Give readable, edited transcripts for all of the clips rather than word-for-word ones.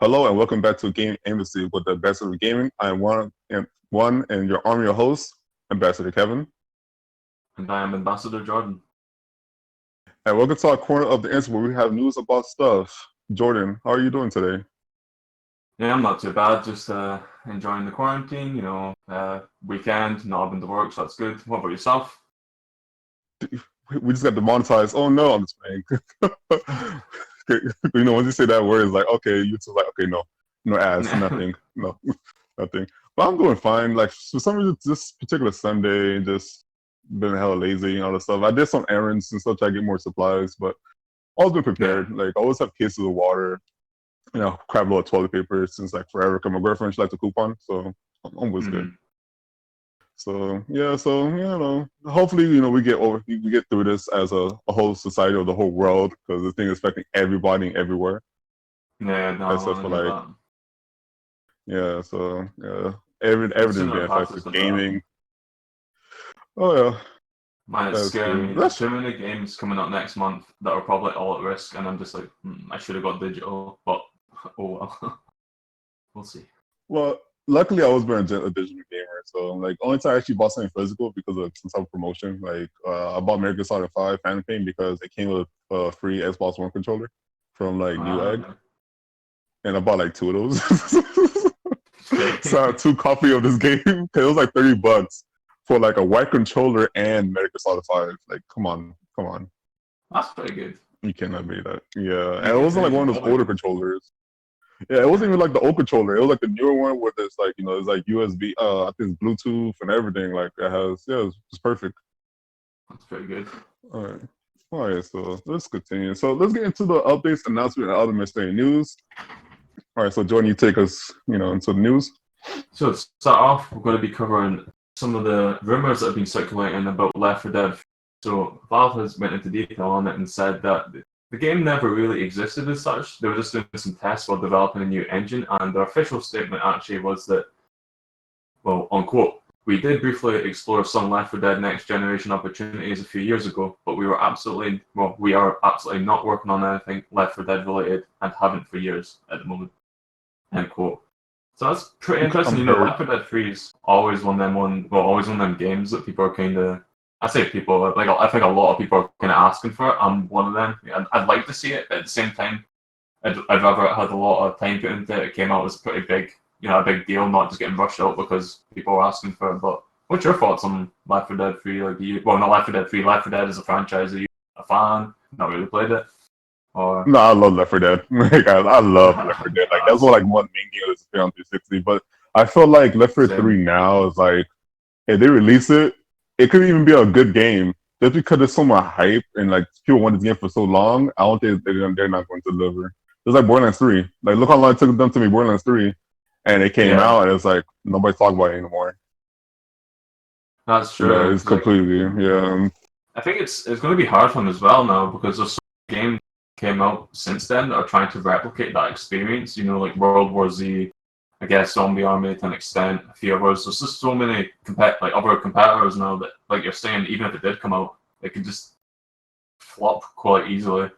Hello and welcome back to Game Embassy with the best of the gaming. I am your host, Ambassador Kevin. And I am Ambassador Jordan. And welcome to our corner of the internet where we have news about stuff. Jordan, how are you doing today? Yeah, I'm not too bad. Just enjoying the quarantine. Weekend, not having to work, so that's good. What about yourself? We just got demonetized. Oh no, I'm just playing. Once you say that word, it's like, okay, YouTube's like, okay, no ads, nothing, no, nothing. But I'm doing fine. Like, for some reason, this particular Sunday, just been hella lazy and all that stuff. I did some errands and stuff to get more supplies, but always been Yeah. prepared. Like, I always have cases of water, crap load of toilet paper since like forever. Cause my girlfriend, she likes to coupon, so I'm always good. Mm-hmm. So yeah, hopefully we get through this as a whole society or the whole world because this thing is affecting everybody and everywhere. Yeah, no, Except I for hear like that. The everything's sooner getting it passes, affected. the better. Gaming. Oh yeah, Man, it's that's scaring true. me. There's That's too many games coming up next month that are probably all at risk, and I'm just like, I should have got digital, but oh well. We'll see. well. Luckily, I was born a digital gamer, so like only time I actually bought something physical because of some type of promotion. Like I bought American Solid 5 Phantom Pain because it came with a free Xbox One controller from like Newegg, and I bought like two of those. So I had two copy of this game because it was like $30 for like a white controller and Metal Gear Solid 5. Like, come on, That's pretty good. you cannot beat that. Yeah, and You it can't wasn't like really one of those older complain. controllers. Yeah, it wasn't even like the old controller. It was like the newer one where it's like it's like USB. I think it's Bluetooth and everything. Like it has, it's perfect. That's pretty good. All right. All right, so let's continue. So let's get into the updates, announcement, and other miscellaneous news. All right, so Jordan, you take us, into the news. So to start off, we're going to be covering some of the rumors that have been circulating about Left 4 Dead. So Valve has went into detail on it and said that the game never really existed as such. They were just doing some tests while developing a new engine, and their official statement actually was that, well, unquote, we did briefly explore some Left 4 Dead next generation opportunities a few years ago, but we are absolutely not working on anything Left 4 Dead related and haven't for years at the moment. End quote. So that's pretty interesting. Heard. Left 4 Dead 3 is always always one of them games that people are kind of. I say people, like I think a lot of people are kind of asking for it. I'm one of them. I'd like to see it, but at the same time, I'd rather it had a lot of time put into it. It came out as pretty big, a big deal, not just getting rushed out because people were asking for it. But what's your thoughts on Left 4 Dead 3? Not Left 4 Dead 3, Left 4 Dead as a franchise. Are you a fan? Not really played it? Or No, I love Left 4 Dead. Like, I love Left 4 Dead. Like that's what like one main game that's on 360. But I feel like Left 4 Dead 3 same. now is like if they release it, it could even be a good game. Just because there's so much hype and like people want this game for so long, I don't think they're not going to deliver. It's like Borderlands 3. Like look how long it took them to make Borderlands 3, and it came Yeah, out and it's like nobody's talking about it anymore. that's true. It's completely I think it's going to be hard for them as well now because there's so many games came out since then that are trying to replicate that experience. Like World War Z, I guess Zombie Army to an extent, a few others. There's just so many other competitors now that, like you're saying, even if it did come out, it could just flop quite easily.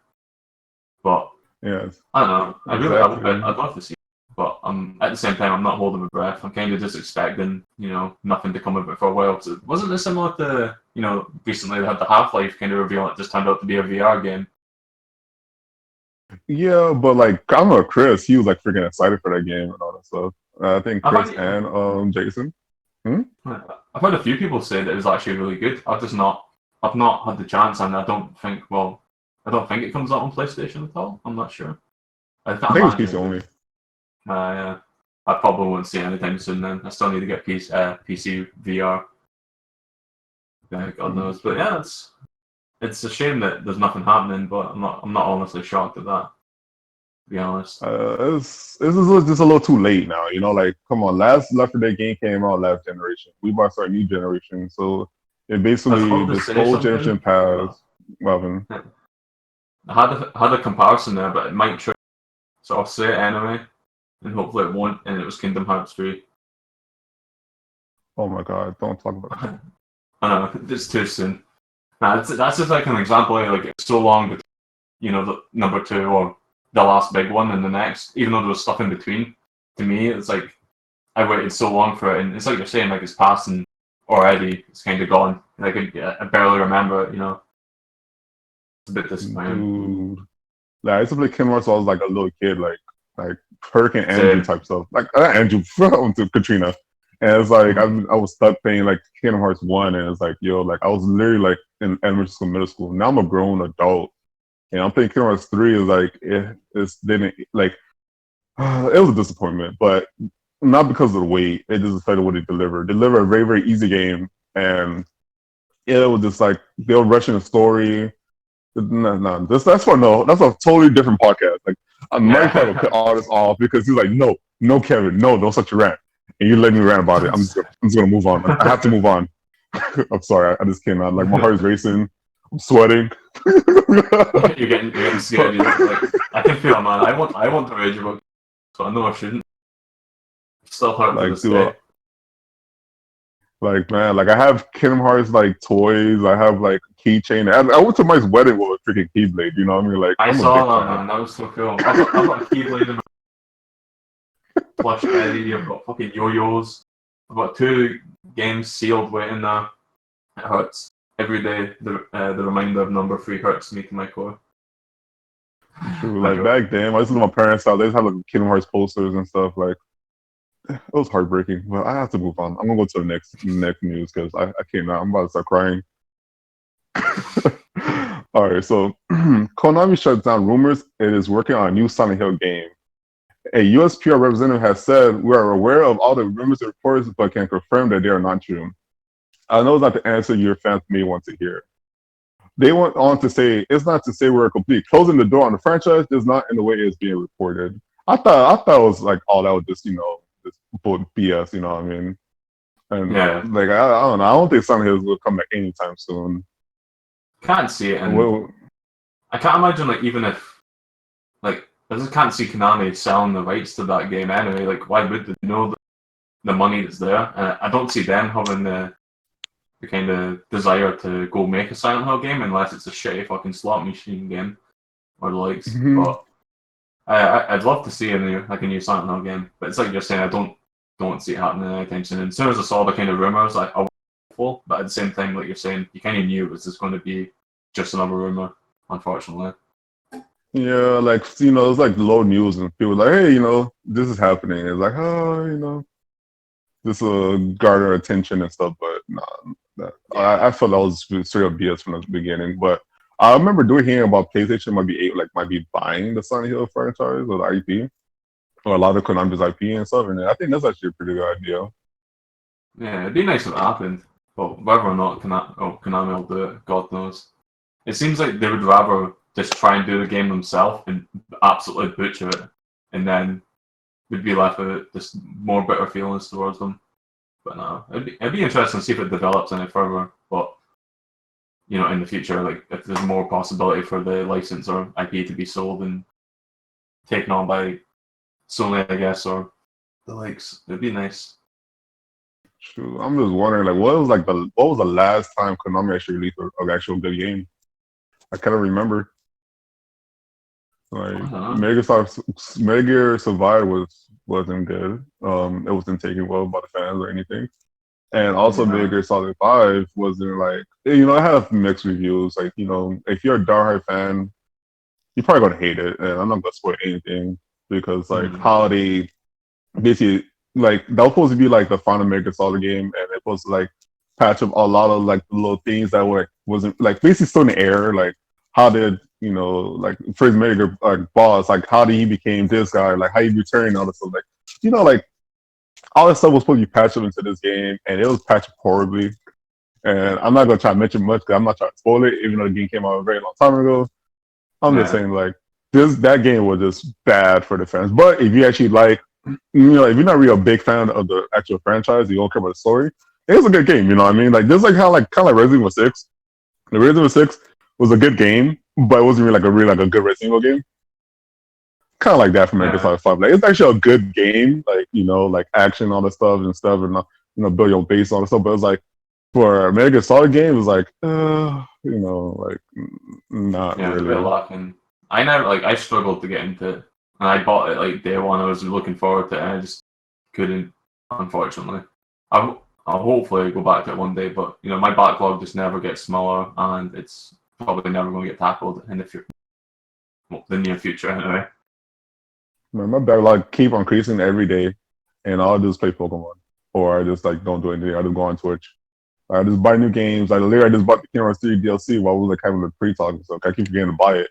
But yeah I don't know. exactly. I'd love to see it. But at the same time, I'm not holding my breath. I'm kind of just expecting, nothing to come of it for a while. So wasn't it similar to, recently they had the Half-Life kind of reveal, and it just turned out to be a VR game. Yeah, but like I don't know, Chris, he was like freaking excited for that game and all that stuff. I think I've Chris had, and Jason. Hmm? I've had a few people say that it was actually really good. I've not had the chance, and I don't think it comes out on PlayStation at all. I'm not sure. I I can't think it was imagine PC it would. only. Yeah. I probably won't see anytime soon then. I still need to get PC VR. Yeah, God knows. But yeah, it's a shame that there's nothing happening, but I'm not honestly shocked at that, to be honest. Just a little too late now. Like come on, last Left 4 Dead game came out last generation. We about to start a new generation, so it I was basically about to this say whole generation something, but passed. Well, I had a comparison there, but it might trick. So I'll say it anyway, and hopefully it won't. And it was Kingdom Hearts 3. oh my god, don't talk about that. I know it's too soon. Nah, that's just like an example. Like it's so long, but the number two or the last big one and the next, even though there was stuff in between. To me, it's like I waited so long for it, and it's like you're saying, like it's passing already. It's kind of gone. Like I barely remember it. It's a bit disappointing. Dude, like, I used to play Kingdom Hearts when I was like a little kid, like Hurricane Andrew Same. type stuff. Like not Andrew to Katrina. And it's like I was stuck playing like Kingdom Hearts 1, and it's like, yo, like I was literally like in elementary school, middle school. Now I'm a grown adult. And I'm thinking Kingdom Hearts 3 is like it's didn't like it was a disappointment, but not because of the weight. It just affected what it delivered. Delivered a very, very easy game, and it was just like they were rushing the story. No, that's for no. That's a totally different podcast. Like I might try to cut all this off because he's like, no, Kevin, no, don't such a rant, and you let me rant about it. I'm just gonna move on. I have to move on. I'm sorry, I just came out. Like my heart is racing. I'm sweating. You're getting scared. Like, I can feel it, man. I want to rage about, so I know I shouldn't. It's still hard to this day. Like man, like I have Kingdom Hearts like toys. I have like keychain. I went to my wedding with a freaking Keyblade. You know what I mean? Like I saw that, man. That was so cool. I've got a Keyblade in my plush teddy. I've got fucking yo-yos. I've got 2 games sealed waiting there. It hurts every day. The reminder of number 3 hurts me to my core. True. Like back then, I used to my parents' house. They just have like Kingdom Hearts posters and stuff. Like it was heartbreaking. But I have to move on. I'm gonna go to the next news because I can't now. I'm about to start crying. All right, so Konami shuts down rumors it is working on a new Silent Hill game. A US PR representative has said we are aware of all the rumors and reports, but can confirm that they are not true. I know it's not the answer your fans may want to hear. They went on to say it's not to say we're completely closing the door on the franchise, just not in the way it's being reported. I thought it was like all that was just this BS, you know what I mean? And like I don't know, I don't think Silent Hills will come back anytime soon. Can't see it, and I can't imagine like even if like I just can't see Konami selling the rights to that game anyway. Like why would they know the money that's there? I don't see them having the kind of desire to go make a Silent Hill game unless it's a shitty fucking slot machine game or the likes. Mm-hmm. But I'd love to see a new Silent Hill game. But it's like you're saying, I don't see it happening anytime soon. And as soon as I saw the kind of rumors, I was hopeful. But at the same time, like you're saying, you kind of knew it was just going to be just another rumor, unfortunately. Yeah, like it's like low news and people like, hey, this is happening. It's like, oh, this will garner attention and stuff. But nah, I felt that was straight up BS from the beginning. But I remember hearing about PlayStation might be buying the Silent Hill franchise or the IP, or a lot of Konami's IP and stuff. And I think that's actually a pretty good idea. Yeah, it'd be nice if it happened, but whether or not Konami will do it, God knows. It seems like they would rather just try and do the game themselves and absolutely butcher it, and then we'd be left with just more bitter feelings towards them. But no, it'd be interesting to see if it develops any further. But in the future, like if there's more possibility for the license or IP to be sold and taken on by Sony, I guess, or the likes, it'd be nice. True. I'm just wondering, like, what was the last time Konami actually released an actual good game? I kind of remember. Like Metal Gear Survive wasn't good. It wasn't taken well by the fans or anything. And also Metal Gear Solid 5 wasn't like it had mixed reviews. Like, if you're a diehard fan, you're probably gonna hate it. And I'm not gonna spoil anything because like how they basically like that was supposed to be like the final Metal Gear Solid game, and it was like patch up a lot of like little things that wasn't like basically still in the air. Like how did like first Metal Gear like boss, like how did he became this guy, like how he returned all this stuff, like like all this stuff was supposed to be patched up into this game, and it was patched horribly. And I'm not gonna try to mention much because I'm not trying to spoil it, even though the game came out a very long time ago. I'm just saying like that game was just bad for the fans. But if you actually like, if you're not really a big fan of the actual franchise, you don't care about the story, it's a good game. You know what I mean? Like just like how kind of like Resident Evil 6. The Resident Evil 6 was a good game, but it wasn't really like a good Resident Evil game. Kind of like that from Metal Gear Solid 5. Like it's actually a good game, like like action, all the stuff, and build your base, all the stuff. But it's like for a Metal Gear Solid game, it was like like not really. A bit lacking. I struggled to get into it, and I bought it like day one. I was looking forward to it, and I just couldn't, unfortunately. I'll hopefully go back to it one day, but my backlog just never gets smaller, and it's probably never going to get tackled in the near future anyway. Man, my backlog keep increasing every day, and I'll just play Pokemon, or I just like don't do anything. I just go on Twitch. I just buy new games. I just bought the Kingdom Hearts 3 DLC while we were like having the pre-talk, so I keep forgetting to buy it.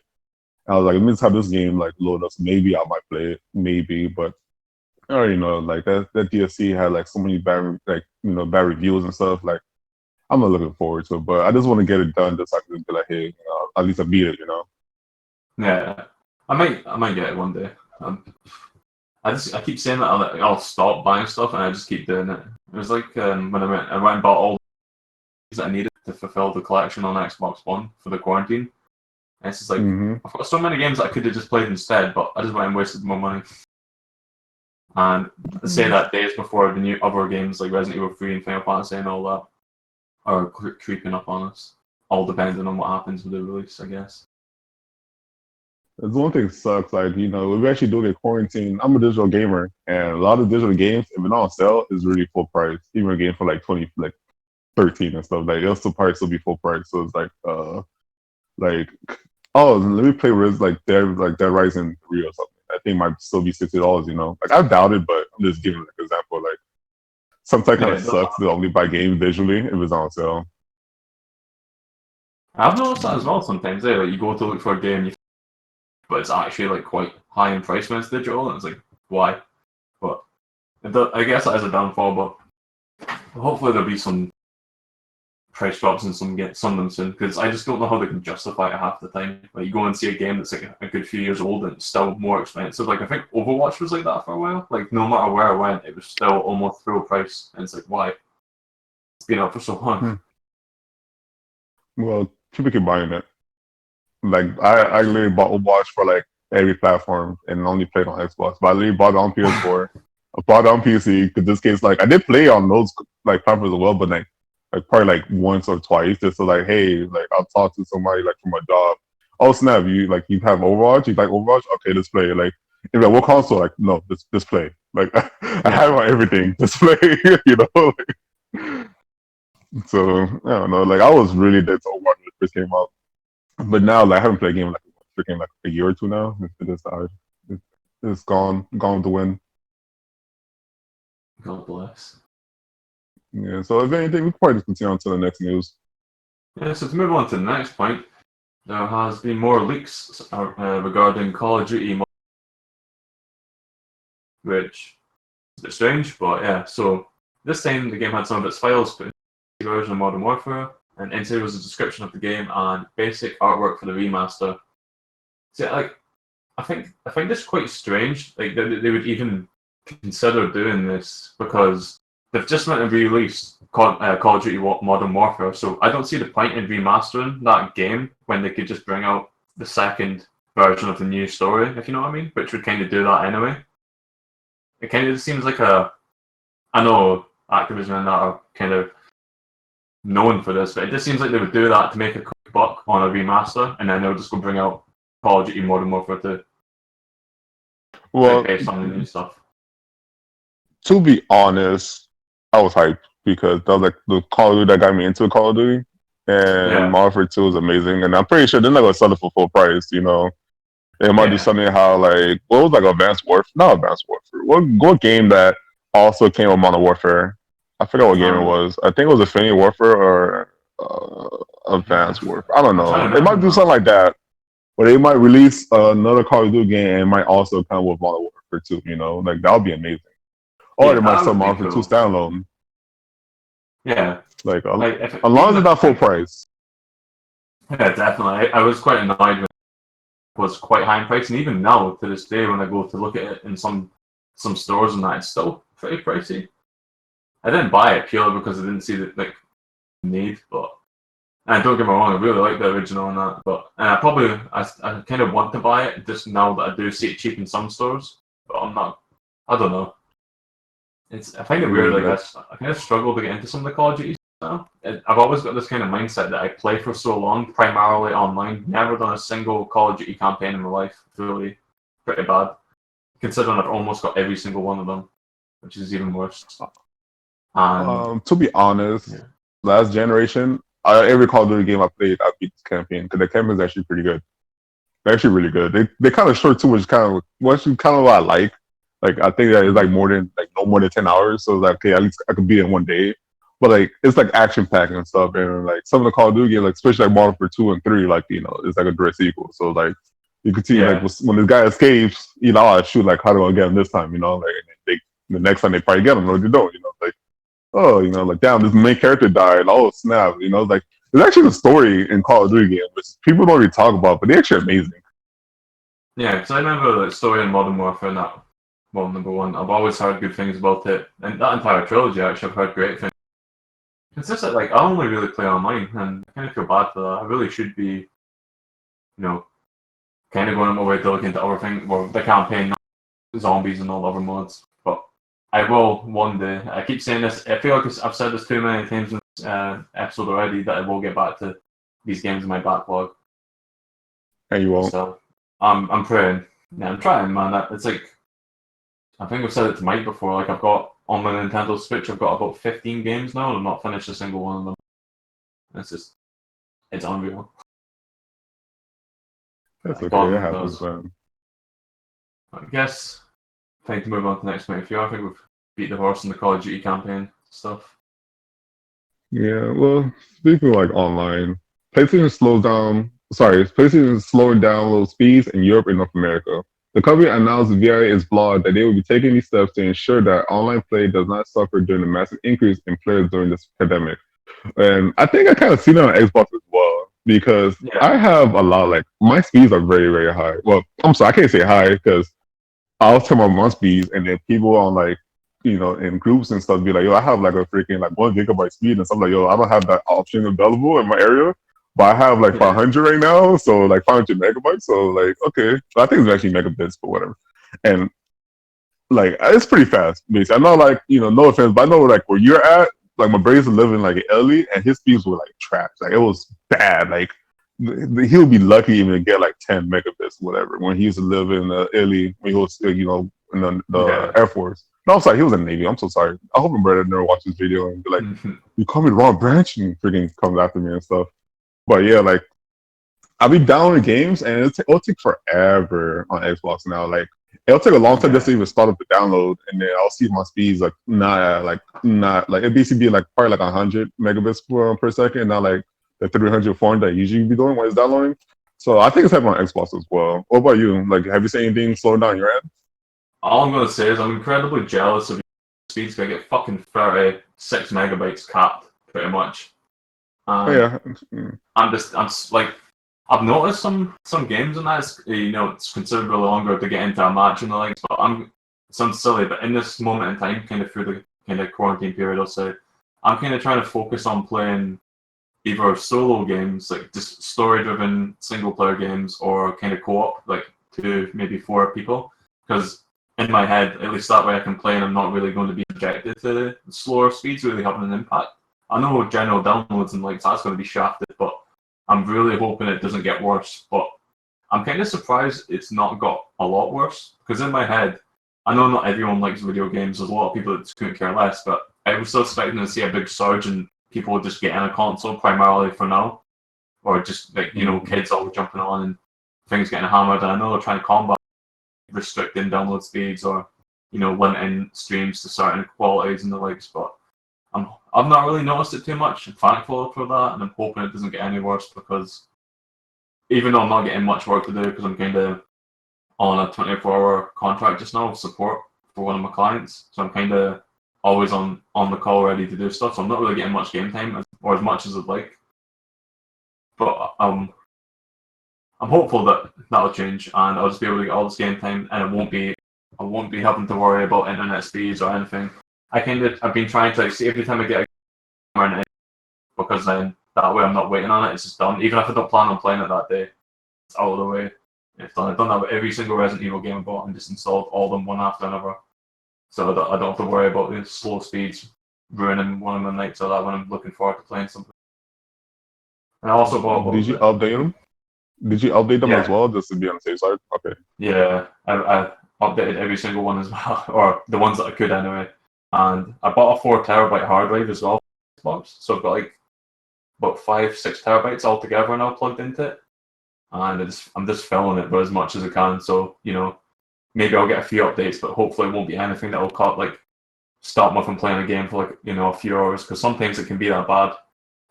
And I was like, let me just have this game like load up. So maybe I might play it, maybe, but I already know like that DLC had like so many bad bad reviews and stuff. Like I'm not looking forward to it, but I just want to get it done just so I can be like, hey, at least I beat it, Yeah, I might get it one day. I keep saying that I'll stop buying stuff, and I just keep doing it. It was like when I went and bought all the things that I needed to fulfill the collection on Xbox One for the quarantine. And it's just like I've got so many games that I could have just played instead, but I just went and wasted more money. And I say that days before the new other games like Resident Evil 3 and Final Fantasy and all that are creeping up on us. All depending on what happens with the release, I guess. There's one thing that sucks, like, we actually do get quarantine. I'm a digital gamer, and a lot of digital games, if it's on sale, is really full price. Even a game for like 20, like 13 and stuff, like it'll still probably still be full price. So it's like oh, let me play Dead Rising 3 or something. I think it might still be $60, Like I doubt it, but I'm just giving like an example. Like sometimes kind of sucks to only buy games digitally if it's on sale. I've noticed that as well sometimes. Like you go to look for a game, but it's actually like quite high in price when it's digital, and it's like, why? But I guess that is a downfall. But hopefully there'll be some price drops and some of them soon, because I just don't know how they can justify it half the time. Like you go and see a game that's like a good few years old and it's still more expensive. Like I think Overwatch was like that for a while. Like no matter where I went, it was still almost full price, and it's like, why? It's been out for so long. Well, people keep buying it. Like I literally bought Overwatch for like every platform and only played on Xbox. But I literally bought it on PS4. I bought it on PC because this case, like I did play on those like platforms as well, but like probably like once or twice, just to like, hey, like I'll talk to somebody like from my job. Oh snap, you have Overwatch? You like Overwatch? Okay, let's play. Like, if like what console? Like, no, just play. Like I have on everything. Just play, So I don't know. Like I was really dead to Overwatch when it first came out, but now like I haven't played a game in, like freaking like a year or two now. It's gone with the wind. God bless. Yeah. So if anything, we can probably just continue on to the next news. Yeah, so to move on to the next point, there has been more leaks regarding Call of Duty, which is a bit strange, but yeah. So this time the game had some of its files put into the version of Modern Warfare, and inside was a description of the game and basic artwork for the remaster. So like, I find this quite strange. Like they would even consider doing this because they've just went and released Call of Duty Modern Warfare, so I don't see the point in remastering that game when they could just bring out the second version of the new story, if you know what I mean, which would kind of do that anyway. It kind of seems like I know Activision and that are kind of known for this, but it just seems like they would do that to make a quick buck on a remaster, and then they'll just go bring out Call of Duty Modern Warfare 2. Well, based on the new stuff. To be honest, I was hyped because that was like the Call of Duty that got me into Call of Duty, and Modern Warfare 2 is amazing, and I'm pretty sure they're not gonna sell it for full price. They might do something how like what was like Advanced Warfare? Not Advanced Warfare. What game that also came with Modern Warfare? I forgot what game it was. I think it was Infinity Warfare or Advanced Warfare. I don't know. They might do something like that, or they might release another Call of Duty game and it might also come with Modern Warfare 2. Like that would be amazing. Or they might sell Modern Warfare 2 standalone. Yeah. Like as long as it's not full price. Yeah, definitely. I was quite annoyed when it was quite high in price, and even now to this day when I go to look at it in some stores and that, it's still pretty pricey. I didn't buy it purely because I didn't see the need, but and don't get me wrong, I really like the original and that, but I kind of want to buy it just now that I do see it cheap in some stores, but I'm not. I don't know. I find it weird. Like I kind of struggle to get into some of the Call of Duty now. I've always got this kind of mindset that I play for so long, primarily online. Never done a single Call of Duty campaign in my life. It's really pretty bad, considering I've almost got every single one of them, which is even worse. And To be honest, yeah. last generation, every Call of Duty game I played, I beat the campaign because the campaign is actually pretty good. They're actually really good. They kind of short too, which kind of what I like. Like I think that it's like more than like no more than 10 hours. So it's like okay, at least I could beat it in one day. But like it's like action packed and stuff, and like some of the Call of Duty games, like especially like Modern Warfare 2 and 3, like it's like a direct sequel. So like you could see like Yeah. when this guy escapes, I shoot like how do I get him this time? Like they the next time they probably get him, what they don't, like oh, like damn, this main character died. Oh snap, like there's actually a story in Call of Duty games which people don't really talk about, but they're actually amazing. Yeah, because I remember the story in Modern Warfare, and that, well, number one, I've always heard good things about it. And that entire trilogy, actually, I've heard great things. It's just that, like, I only really play online, and I kind of feel bad for that. I really should be, kind of going on my way to look into other things, well, the campaign, not zombies and all other mods. But I will one day. I keep saying this. I feel like I've said this too many times in this episode already, that I will get back to these games in my backlog. And you won't. So I'm praying. Yeah, I'm trying, man. It's like, I think I've said it to Mike before. Like I've got on my Nintendo Switch, I've got about 15 games now, and I've not finished a single one of them. It's unreal. That's Like, okay. It God happens, knows. man. I guess time to move on to the next 24. I think we've beat the horse in the Call of Duty campaign stuff. Yeah, well, speaking of like online, PlayStation slows down. Sorry, PlayStation is slowing down low speeds in Europe and North America. The company announced via its blog that they will be taking these steps to ensure that online play does not suffer during the massive increase in players during this pandemic. And I think I kind of seen it on Xbox as well because Yeah, I have a lot like my speeds are very very high. Well, I'm sorry, I can't say high because I'll tell my speeds, and then people on like in groups and stuff be like, yo, I have like a freaking like 1 gigabyte speed, and stuff like, yo, I don't have that option available in my area, but I have like yeah, 500 right now, so like 500 megabytes. So like, okay, I think it's actually megabits, but whatever. And like, it's pretty fast. Basically, I'm not like no offense, but I know like where you're at. Like my brother's living like in Italy, and his speeds were like trash. Like it was bad. Like he'll be lucky even to get like 10 megabits, whatever. When he used to live in Italy, when he was in the yeah. Air Force. No, I'm sorry, he was in the Navy. I'm so sorry. I hope my brother never watches this video and be like, "You call me the wrong branch," and freaking comes after me and stuff. But yeah, like I'll be downloading games, and it'll take forever on Xbox now. Like it'll take a long time just to Yeah. even start up the download, and then I'll see my speeds like not like it basically be like probably like 100 megabits per second, not like the 300, 400 that I usually be doing when it's downloading. So I think it's happening on Xbox as well. What about you? Like, have you seen anything slowing down your end? All I'm gonna say is I'm incredibly jealous of your speeds. I get fucking 36 megabytes capped, pretty much. Oh And yeah. Mm. like, I've noticed some games in that it's considerably longer to get into a match and the likes. But it sounds silly, but in this moment in time, kind of through the kind of quarantine period, I'll say, I'm kind of trying to focus on playing either solo games, like just story-driven single-player games, or kind of co-op, like 2, maybe 4 people. Because in my head, at least that way I can play, and I'm not really going to be subjected to the slower speeds really having an impact. I know general downloads and like that's going to be shafted, but I'm really hoping it doesn't get worse. But I'm kind of surprised it's not got a lot worse, because in my head, I know not everyone likes video games. There's a lot of people that couldn't care less, but I was still expecting to see a big surge in people just getting a console primarily for now, or just like kids all jumping on and things getting hammered. And I know they're trying to combat restricting download speeds or limiting streams to certain qualities and the likes, but I've not really noticed it too much. I'm thankful for that, and I'm hoping it doesn't get any worse, because even though I'm not getting much work to do because I'm kind of on a 24-hour contract just now of support for one of my clients, so I'm kind of always on the call ready to do stuff. So I'm not really getting much game time or as much as I'd like. But I'm hopeful that that'll change, and I'll just be able to get all this game time, and I won't be having to worry about internet speeds or anything. I've been trying to see every time I get a game, because then that way I'm not waiting on it. It's just done. Even if I don't plan on playing it that day, it's out of the way. It's done. I've done that with every single Resident Evil game I bought and just installed all of them one after another. So I don't have to worry about the slow speeds ruining one of my nights or that when I'm looking forward to playing something. And I also bought, what Did was you it? update them? Did you update them as Yeah, well, just to be on the safe side? Okay. yeah. I updated every single one as well, or the ones that I could anyway. And I bought a 4 terabyte hard drive as well for Xbox, so I've got like about 5-6 terabytes altogether now plugged into it. And I'm just filling it, but as much as I can. So maybe I'll get a few updates, but hopefully it won't be anything that will stop me from playing a game for a few hours, because sometimes it can be that bad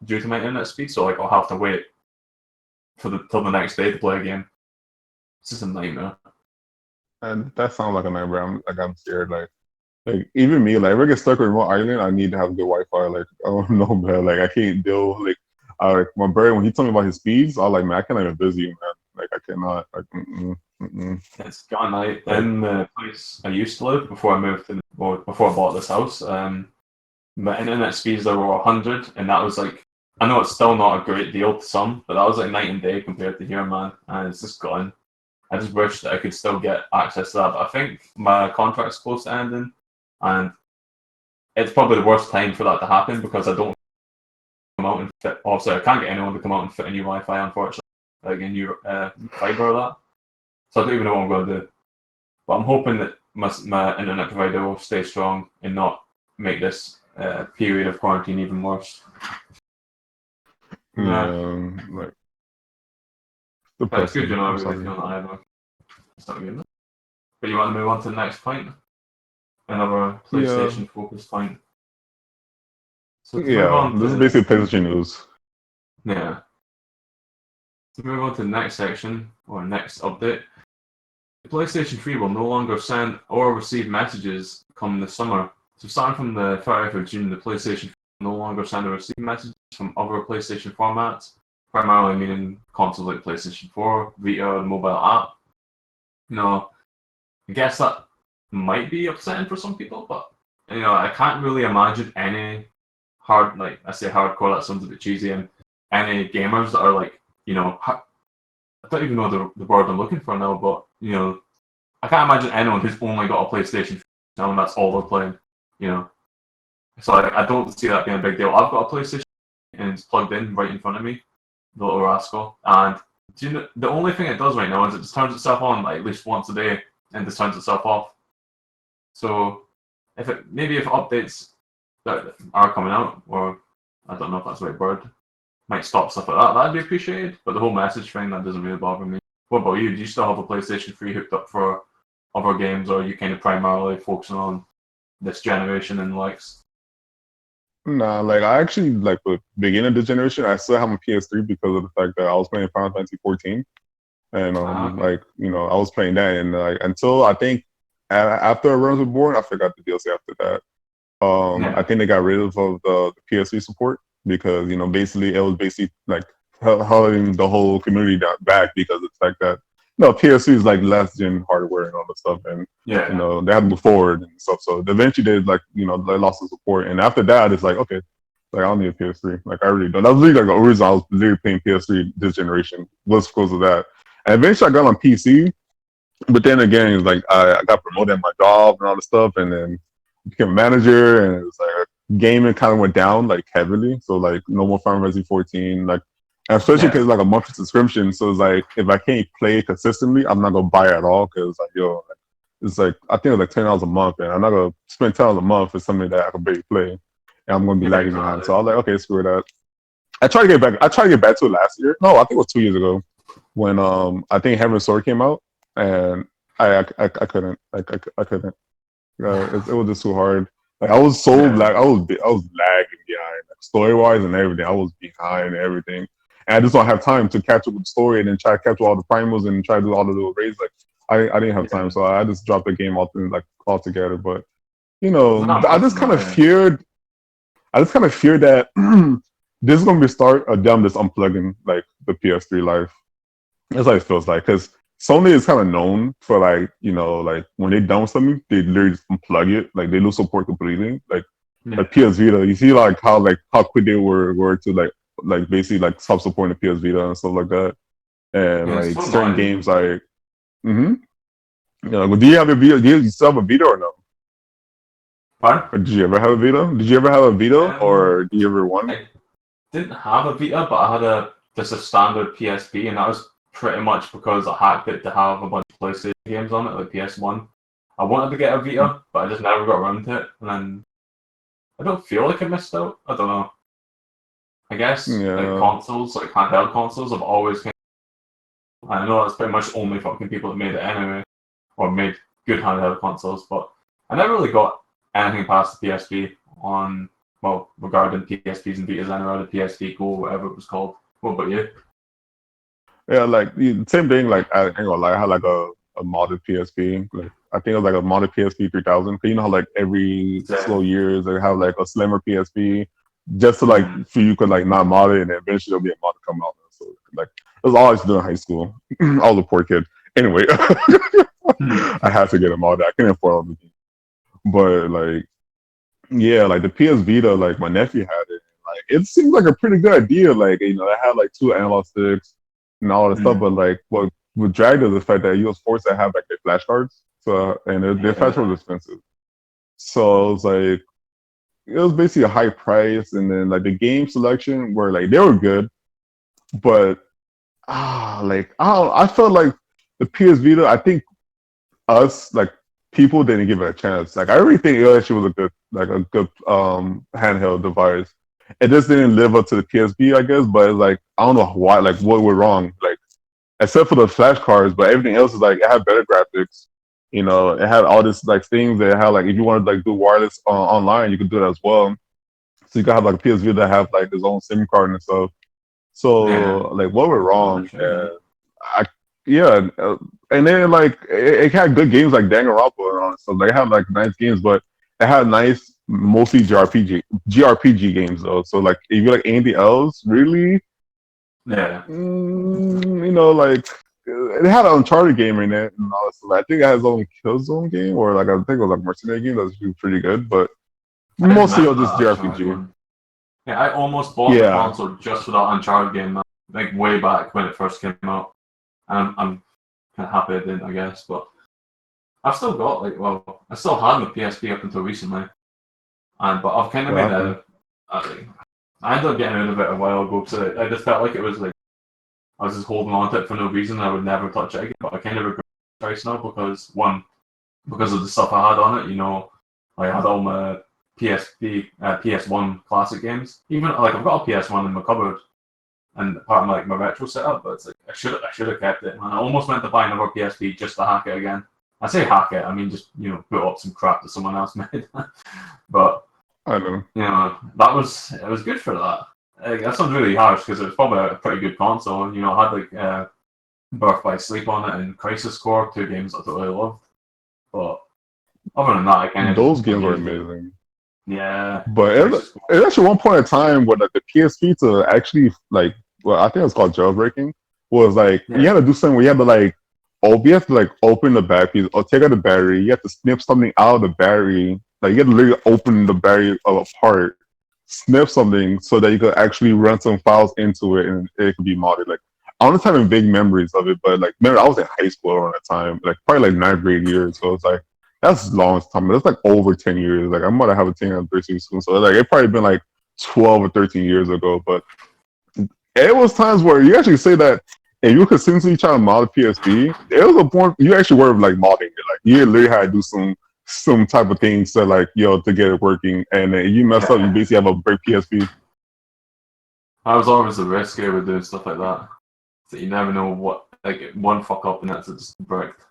due to my internet speed. So I'll have to wait till the next day to play a game. It's just a nightmare. And that sounds like a nightmare. I'm scared. Like even me, like if I get stuck on remote island, I need to have good Wi-Fi. Like I don't know, man. Like I can't deal. Like my brother, when he told me about his speeds, I was like, man, I can't even visit you, man. Like I cannot. Like It's gone night Like, in the place I used to live before I moved to, or before I bought this house. My internet speeds there were 100, and that was like, I know it's still not a great deal to some, but that was like night and day compared to here, man. And it's just gone. I just wish that I could still get access to that, but I think my contract's close to ending, and it's probably the worst time for that to happen because I don't come out and fit. Obviously, I can't get anyone to come out and fit a new Wi-Fi, unfortunately, like a new fiber or that. So I don't even know what I'm going to do. But I'm hoping that my internet provider will stay strong and not make this period of quarantine even worse. Yeah, like but it's good, depressing. I I'm really sorry. feel that either. It's not good. But you want to move on to the next point? Another Yeah, PlayStation focused point. So to move yeah. on This is to basically PlayStation news. yeah, to move on to the next section or next update. The PlayStation 3 will no longer send or receive messages come this summer. So starting from the 30th of June, the PlayStation 3 will no longer send or receive messages from other PlayStation formats, primarily meaning consoles like PlayStation 4, Vita, and mobile app. I guess that might be upsetting for some people, but I can't really imagine any I say hardcore, that sounds a bit cheesy, and any gamers that are I don't even know the word I'm looking for now, but I can't imagine anyone who's only got a PlayStation now and that's all they're playing. You know, so I don't see that being a big deal. I've got a PlayStation and it's plugged in right in front of me, the little rascal. And the only thing it does right now is it just turns itself on like at least once a day and just turns itself off. So if updates that are coming out, or I don't know if that's the right word, might stop stuff like that, that'd be appreciated. But the whole message thing, that doesn't really bother me. What about you? Do you still have a PlayStation 3 hooked up for other games, or are you kind of primarily focusing on this generation and likes? Nah, like I actually like the beginning of the generation. I still have a PS3 because of the fact that I was playing Final Fantasy 14, and Okay. like I was playing that, and like until I think after Realms Reborn, I forgot the DLC after that. I Yeah. think they got rid of the PS3 support because basically it was basically like holding the whole community back because of the fact that PS3 is like last gen hardware and all that stuff, and Yeah. they had to move forward and stuff. So eventually they like they lost the support, and after that it's like okay, like I don't need a PS3. Like I really don't. That was really like the reason I was literally playing PS3 this generation was because of that. And eventually I got on PC, but then again, it's like I got promoted in my job and all this stuff, and then became a manager, and it was like gaming kind of went down like heavily. So like no more Final Fantasy 14, like especially Yeah. because like a monthly subscription. So it's like if I can't play it consistently, I'm not gonna buy it at all because like it's like I think it's like $10 a month, and I'm not gonna spend $10 a month for something that I can barely play, and I'm gonna be Yeah. lagging behind. Exactly. So I was like, okay, screw that. I tried to get back. I tried to get back to it last year. No, I think it was 2 years ago when I think Heaven's Sword came out, and I couldn't. I couldn't. It was just too hard. Like I was so Yeah. like I was lagging behind, like story wise and everything. I was behind everything, and I just don't have time to catch up with the story and then try to catch all the primals and try to do all the little raids. Like I didn't have time, Yeah. so I just dropped the game altogether. But Not I much just in kind that. of Yeah. feared. I just kind of feared that this is gonna be start of them just unplugging like the PS3 life. That's how it feels like because Sony is kind of known for like when they done with something, they literally just unplug it, like they lose support completely. Like Yeah. PS Vita, you see like how quick they were to like basically like stop supporting the PS Vita and stuff like that, and Yeah. It's like so certain annoying. games like mm-hmm. Well, do you have a Vita? Do you still have a Vita or no? Pardon? Or did you ever have a Vita? Did you ever have a Vita, Um, or did you ever want? I didn't have a Vita, but I had just a standard PSP, and that was pretty much because I hacked it to have a bunch of PlayStation games on it, like PS1. I wanted to get a Vita, but I just never got around to it, and then I don't feel like I missed out. I don't know. I guess like Yeah, consoles, like handheld consoles, have always kind I know that's pretty much only fucking people that made it anyway, or made good handheld consoles, but I never really got anything past the PSP on, well, regarding PSPs and Vitas anyway, the PSP Go, whatever it was called. What about you? yeah, like same thing. Like I ain't gonna lie, I had like a modded PSP. Like I think it was like a modded PSP 3000. Cause you know how like every Same. slow years they have like a slimmer PSP, just to like Mhm. so you could like not mod it, and then eventually there'll be a mod to come out. So like it was all I used to do in high school. I was a poor kid. Anyway, I had to get a mod. I couldn't afford all the games. But like yeah, like the PS Vita, like my nephew had it. Like it seemed like a pretty good idea. Like it had like two analog sticks and all that stuff. Mhm. But like what dragged is the fact that you was forced to have like the flashcards. So and their flash Yeah. was expensive. So it was like it was basically a high price, and then like the game selection were like they were good, but like I felt like the PS Vita. I think us like people didn't give it a chance. Like I really think it actually was a good handheld device. It just didn't live up to the PSP, I guess. But it's like I don't know why, like what went wrong. Like except for the flash cards, but everything else is like it had better graphics. It had all this like things that had like if you wanted to like do wireless online, you could do that as well. So you could have like a PSV that have like its own SIM card and stuff. So Yeah. like what went I'm not wrong? sure then. I yeah, and then like it had good games like Danganronpa and all that stuff. Like it had like nice games, but it had nice mostly GRPG games though. So like if you like anything else, really, Yeah. like it had an Uncharted game in it and all that stuff. I think it has its own Killzone game or like I think it was like Mercenary game that's pretty good, but I didn't mostly it remember was just that Uncharted JRPG. one. Yeah, I almost bought the Yeah, console just for that Uncharted game, man. Like way back when it first came out. And I'm kind of happy I didn't, I guess. But I've still got I still had my PSP up until recently, and but I've kind of what made happened? I ended up getting rid of it a while ago, so I just felt like it was like I was just holding on to it for no reason. I would never touch it again. But I kind of regret the choice now because one, because of the stuff I had on it. I had all my PSP, PS1 classic games. Even like I've got a PS1 in my cupboard and part of my retro setup, but it's like I should have kept it. Man, I almost went to buy another PSP just to hack it again. I say hack it, I mean just put up some crap that someone else made. But I know. it was good for that. That sounds really harsh because it was probably a pretty good console. I had like Birth by Sleep on it and Crisis Core, two games I totally loved. But other than that, I kind of just Those games were used it. amazing. Yeah, But Crisis Core. it actually one point in time when like the PSP to actually like well I think it was called jailbreaking was like you Yeah, had to do something where you had to like you have to like open the back piece or take out the battery. You have to snip something out of the battery. Like you had to literally open the battery apart, snip something so that you could actually run some files into it and it could be modded. Like I don't having big memories of it, but like remember I was in high school around that time, like probably like ninth grade years. So it's like that's a long time. That's like over 10 years. Like I'm gonna have a 10 anniversary soon. So like it probably been like 12 or 13 years ago. But it was times where you actually say that if you consistently try to mod a PSP, there was a point you actually were like modding it. Like you literally had to do some type of things to like to get it working. And then you mess up, you yeah. basically have a break PSP. I was always the risk here with doing stuff like that. So you never know what, like one fuck up and that's it just bricked.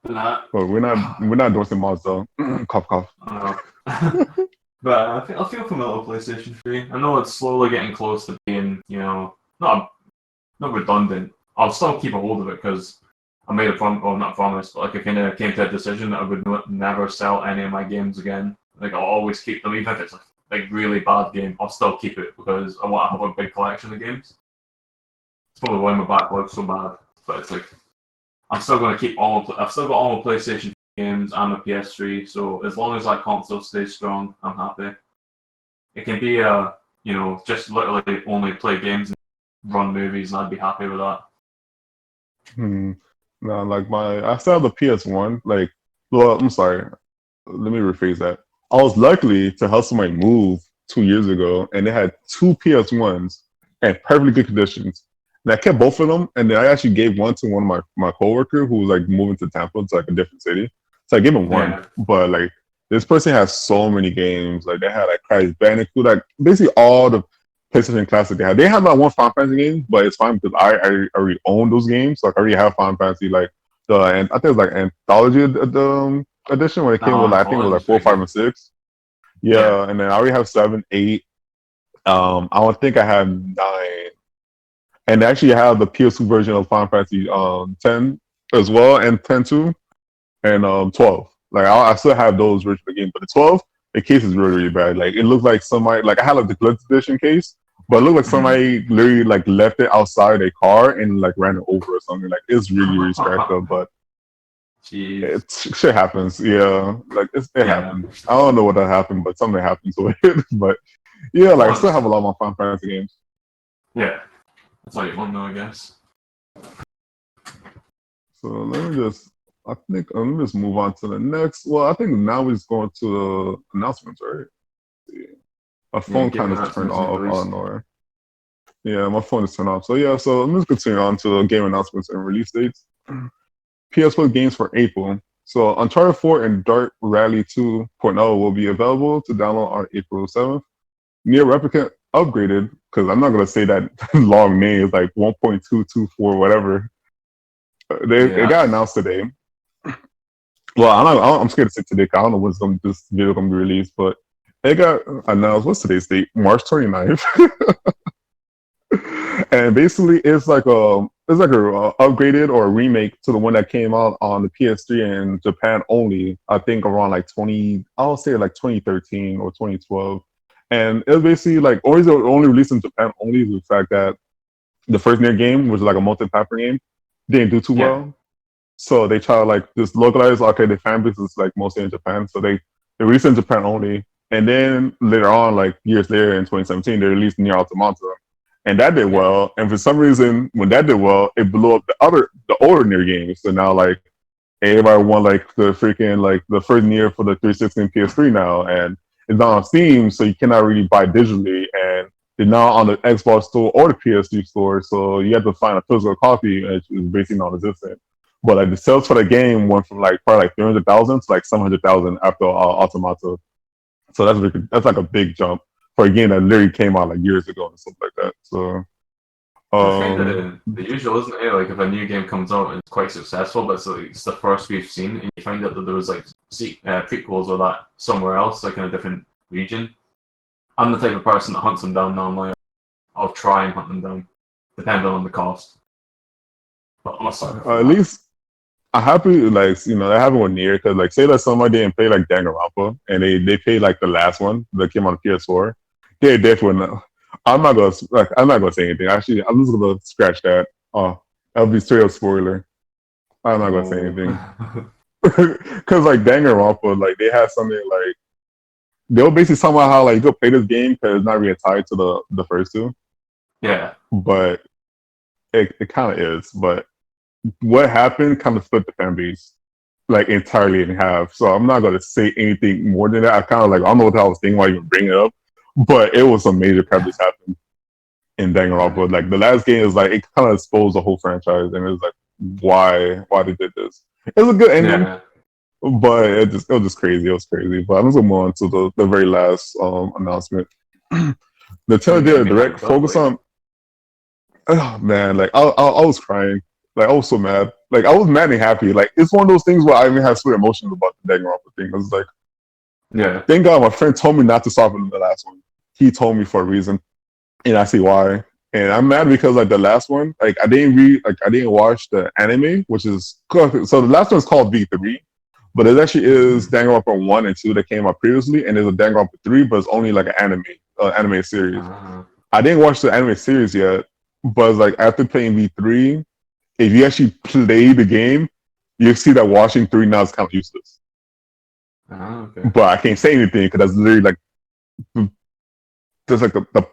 Nah, But we're not endorsing mods though. Cough cough. I don't know. But I feel for my little PlayStation 3. I know it's slowly getting close to being, not redundant. I'll still keep a hold of it because I made a promise, well, not a promise, but like I kind of came to a decision that I would never sell any of my games again. Like I'll always keep them, even if it's like really bad game. I'll still keep it because I want to have a big collection of games. It's probably why my backlog's so bad. But it's like I'm still going to keep I've still got all my PlayStation games and my PS3. So as long as that console stays strong, I'm happy. It can be just literally only play games and run movies, and I'd be happy with that. Hmm. No, like I still have the PS1. Like, well, I'm sorry. let me rephrase that. I was lucky to help somebody move 2 years ago, and they had two PS1s in perfectly good conditions. And I kept both of them, and then I actually gave one to one of my coworker who was like moving to Tampa to like a different city. So I gave him one, Yeah. but like this person has so many games. Like they had like Crash Bandicoot, like basically all the PlayStation Classic they had. They have that one Final Fantasy game, but it's fine because I already own those games. Like I already have Final Fantasy, like and I think it was like Anthology edition when it came No, with like, I think it was like Anthology's four, pretty five, good. and six. Yeah. Yeah, and then I already have seven, eight. I don't think I have nine, and actually I have the PS2 version of Final Fantasy 10 as well, and 10 too, and 12. Like I still have those original games, but the 12, the case is really really bad. Like it looks like somebody like I had like the glitch edition case, but it looked like Mhm. somebody literally like left it outside a car and like ran it over or something. Like it's really really scratched up, but Jeez. it shit happens. Yeah, like it Yeah. happens. I don't know what that happened, but something happened to it. But yeah, like I still have a lot of my Final Fantasy games. Yeah. That's all you want, though, I guess. So let me just, I think, let me just move on to the next. Well, I think now we're just going to the announcements, right? Yeah. My Yeah, phone give kind of turned announcements and off out of release. nowhere. Yeah, my phone is turned off. So yeah, so let me just continue on to the game announcements and release dates. PS4 games for April. So Uncharted 4 and Dart Rally 2.0 will be available to download on April 7th. Near Replicant upgraded, because I'm not going to say that long name, it's like 1.224 whatever. It Yeah. got announced today. Well, I'm scared to say today. 'Cause I don't know when this video gonna be released, but it got announced. What's today's date? March 29th. And basically, it's like a upgraded or a remake to the one that came out on the PS3 in Japan only. I think around like 20. I'll say like 2013 or 2012. And it was basically like always only released in Japan only is the fact that the first near game, which is like a multi-platform game, didn't do too Yeah. well. So they try to like just localize. Okay, the fan base is like mostly in Japan, so they released in Japan only. And then later on, like years later in 2017, they released Near Automata, and that did Yeah. well. And for some reason, when that did well, it blew up the older Near games. So now like everybody want like the freaking like the first Near for the 360 and PS3 now, and it's not on Steam, so you cannot really buy digitally. And they're not on the Xbox store or the PS3 store, so you have to find a physical copy, which is basically non-existent. But like the sales for the game went from like probably like 300,000 to like 700,000 after Automata. So that's like a big jump for a game that literally came out like years ago and stuff like that. So It's kind um of the usual, isn't it? Like if a new game comes out and it's quite successful, but it's the first we've seen, and you find out that there was like prequels or that somewhere else, like in a different region. I'm the type of person that hunts them down normally. I'll try and hunt them down, depending on the cost. But I'm a sucker for at that. least I'm happy like that happened with Nier because like say that somebody didn't play like Danganronpa and they played like the last one that came on the PS4, they definitely not. I'm not gonna say anything. Actually, I'm just gonna scratch that. Oh, that'll be straight up spoiler. I'm not gonna say Oh. anything. Because like Danganronpa, like they had something like they'll basically somehow how like you go play this game because it's not really tied to the first two, Yeah. but it kind of is. But what happened kind of split the fan base like entirely in half. So I'm not gonna say anything more than that. I kind of like I don't know what I was thinking while you were bringing it up, but it was some major crap that's happened in Danganronpa. Like the last game is like it kind of exposed the whole franchise, and it was like why they did this. It was a good ending, Yeah. but it was just crazy. It was crazy. But I'm just gonna move on to the very last announcement. New Nintendo game did a behind direct focus Gunblade. on. Oh man, like I was crying. Like I was so mad. Like I was mad and happy. Like it's one of those things where I even have split emotions about the Danganronpa thing. I was like, Yeah. thank God my friend told me not to stop in the last one. He told me for a reason, and I see why. And I'm mad because like the last one, like I didn't watch the anime, which is so the last one is called V3, but it actually is Danganronpa 1 and 2 that came out previously, and there's a Danganronpa 3, but it's only like an anime series. Uh, I didn't watch the anime series yet, but like after playing V3, if you actually play the game, you see that watching 3 now is kind of useless. okay. But I can't say anything because that's literally like just like the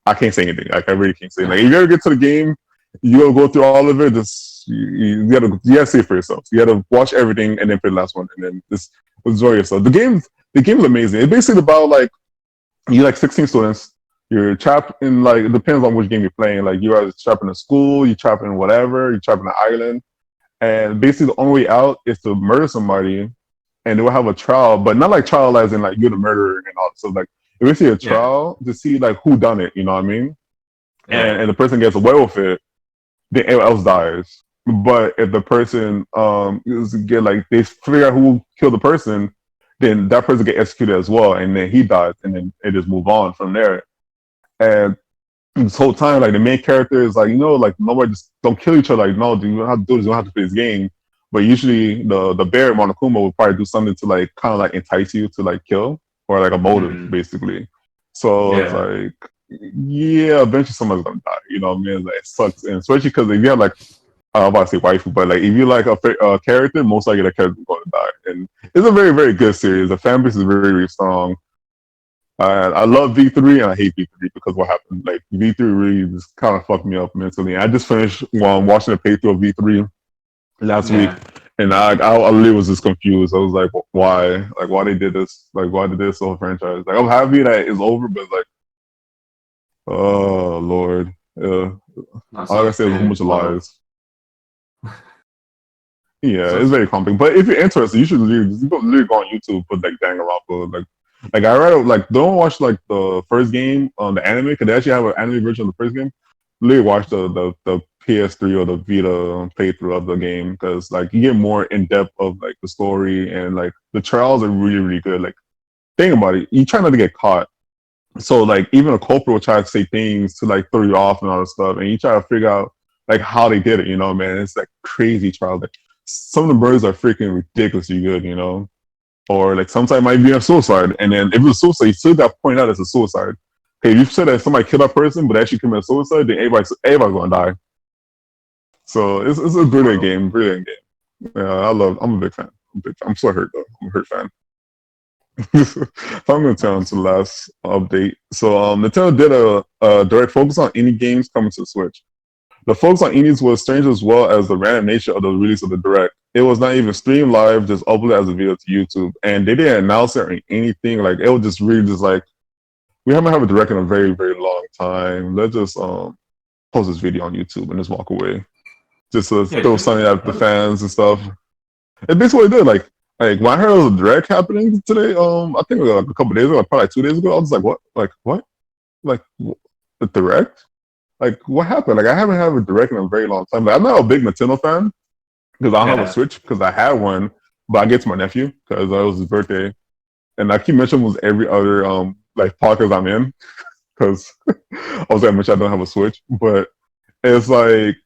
I can't say anything. Like I really can't say. Like if you ever get to the game, you gonna go through all of it. Just you gotta see it for yourself. You gotta watch everything and then play the last one and then just enjoy yourself. The game's amazing. It's basically about like you like 16 students. You're trapped in like it depends on which game you're playing. Like you're either trapped in a school, you're trapped in whatever, you're trapped in an island, and basically the only way out is to murder somebody, and they will have a trial, but not like trial as in like you're the murderer and all. So like it's basically a Yeah, trial to see like who done it. You know what I mean? yeah, And the person gets away with it, then everyone else dies. But if the person get like they figure out who killed the person, then that person get executed as well, and then he dies, and then it just move on from there. And this whole time, like the main character is like, like nobody just don't kill each other. Like, no, dude, you don't have to do this. You don't have to play this game. But usually, the bear Monokuma will probably do something to like kind of like entice you to like kill or like a motive, mm, basically. So it's yeah, like, yeah, eventually someone's gonna die. You know what I mean? Like, it sucks, and especially because if you have like, I'm about to say waifu, but like if you like a character, most likely the character is going to die. And it's a very very good series. The fan base is very very strong. I love V3 and I hate V3 because what happened. Like V3 really just kind of fucked me up mentally. I just finished watching a playthrough of V3 last week, yeah. and I really was just confused. I was like, why? Like why they did this? Like why did this whole franchise? Like I'm happy that it's over, but like, oh Lord, That all I gotta sounds say is a whole pretty bunch of horrible. lies. Yeah, it's So very complicated. But if you're interested, you should literally go on YouTube, put like Danganronpa, like I read like don't watch like the first game on the anime because they actually have an anime version of the first game. Literally watch the PS3 or the Vita playthrough of the game because like you get more in depth of like the story and like the trials are really really good. Like think about it, you try not to get caught. So like even a culprit will try to say things to like throw you off and all this stuff, and you try to figure out like how they did it. Man, it's like crazy trial. Like some of the murders are freaking ridiculously good. Or like sometimes it might be a suicide, and then if it's suicide, you still got to point out it's a suicide. Okay, you said that somebody killed that person, but actually committed suicide, then everybody's gonna die. So it's a brilliant horrible. game, brilliant game. Yeah, I'm a big fan. I'm so hurt though. I'm a hurt fan. So I'm gonna turn on to the last update. So Nintendo did a direct focus on indie games coming to the Switch. The focus on indies was strange as well as the random nature of the release of the direct. It was not even streamed live, just uploaded as a video to YouTube, and they didn't announce it or anything. Like it was just really just like we haven't had a direct in a very very long time. Let's just post this video on YouTube and just walk away, just to Yeah, throw something at the fans and stuff. And basically what it did. Like when I heard there was a direct happening today, I think like a couple days ago, like, probably like 2 days ago, I was like, what? Like what? Like the direct? Like what happened? Like I haven't had a direct in a very long time. Like, I'm not a big Nintendo fan because I don't have a yeah. Switch because I had one, but I get to my nephew because it was his birthday, and I keep mentioning was every other like podcast I'm in because I was like, I mention I don't have a Switch, but it's like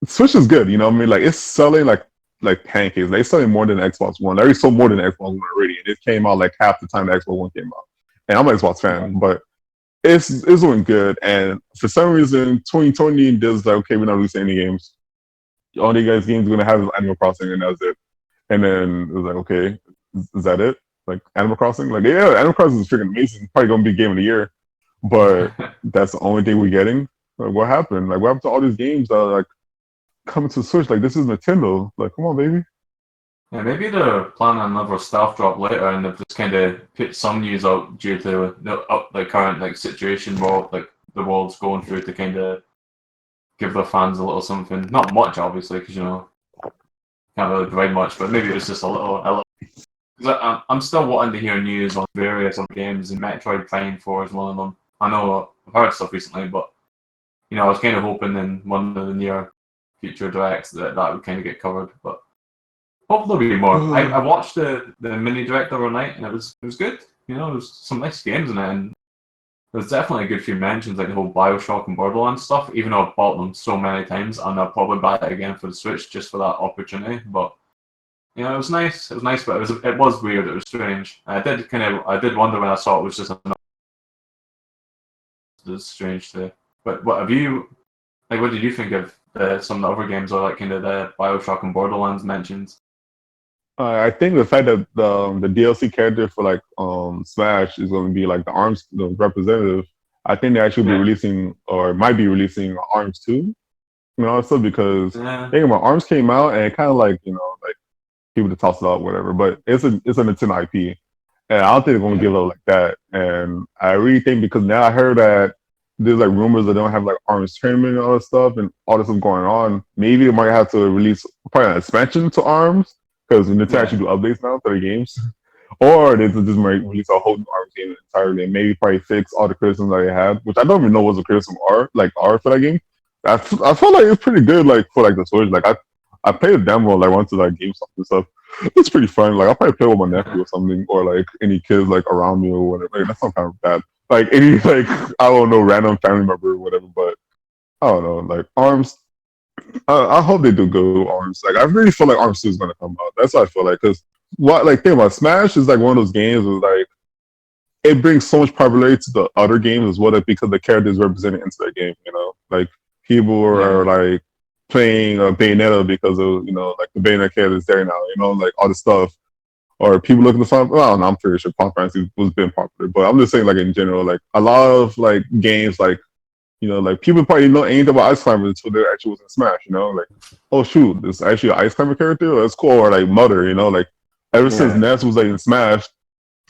Switch is good. You know what I mean? Like it's selling like pancakes. They selling more than the Xbox One. They already sold more than the Xbox One already, and it came out like half the time the Xbox One came out. And I'm an Xbox fan, but it's doing good. And for some reason, 2020 does like, okay, we're not releasing any games. All the guys games are gonna have is Animal Crossing, and that's it. And then it was like, okay, is that it? Like Animal Crossing? Like, yeah, Animal Crossing is freaking amazing. Probably gonna be game of the year, but that's the only thing we're getting. Like, what happened? Like, what happened to all these games that are like coming to Switch? Like, this is Nintendo. Like, come on, baby. Yeah, maybe they're planning another stealth drop later, and they've just kind of put some news out due to the current like situation world, like the world's going through to kind of give their fans a little something. Not much, obviously, because can't really provide much, but maybe it's just a little. Because I'm still wanting to hear news on various other games, and Metroid Prime 4 is one of them. I know I've heard stuff recently, but I was kind of hoping in one of the near future directs that would kind of get covered, but. Hopefully there'll be more. I watched the mini direct overnight and it was good. There was some nice games in it, and there's definitely a good few mentions like the whole Bioshock and Borderlands stuff. Even though I've bought them so many times, and I'll probably buy it again for the Switch just for that opportunity. But it was nice. It was nice, but it was weird. It was strange. I did wonder when I saw it was just another. It's strange too. But what have you like? What did you think of some of the other games or like kind of the Bioshock and Borderlands mentions? I think the fact that the DLC character for like Smash is going to be like the representative. I think they actually be Yeah. releasing or might be releasing Arms 2. You know, also because Yeah. think about Arms came out and it kind of like like people to toss it out, whatever. But it's a Nintendo IP, and I don't think they're gonna give Yeah. up like that. And I really think because now I heard that there's like rumors that they don't have like Arms tournament and all this stuff and all this stuff going on. Maybe they might have to release probably an expansion to Arms because Nintendo Yeah. actually do updates now for the games. Or they just might release a whole new Arms game entirely and maybe probably fix all the criticisms that they had, which I don't even know what the criticism are for that game. I feel like it's pretty good like for like the Switch. Like I played a demo like once to like GameStop and stuff. It's pretty fun. Like I'll probably play with my nephew or something, or like any kids like around me or whatever. Like, that's not kind of bad. Like any like I don't know random family member or whatever. But I don't know. Like Arms, I hope they do good with Arms. Like I really feel like Arms 2 is gonna come out. That's what I feel like because what like think about Smash is like one of those games where like it brings so much popularity to the other games as well like, because the characters represented into that game. Like people are Yeah. like playing Bayonetta because of like the Bayonetta character is there now. Like all the stuff. Or people looking to find. Well, I'm pretty sure Final Fantasy was been popular, but I'm just saying like in general, like a lot of like games, like like people probably know anything about Ice Climber until they actually was in Smash. Like oh shoot, this is actually an Ice Climber character. That's cool. Or like Mother. Like ever since Yeah. Ness was like in Smash,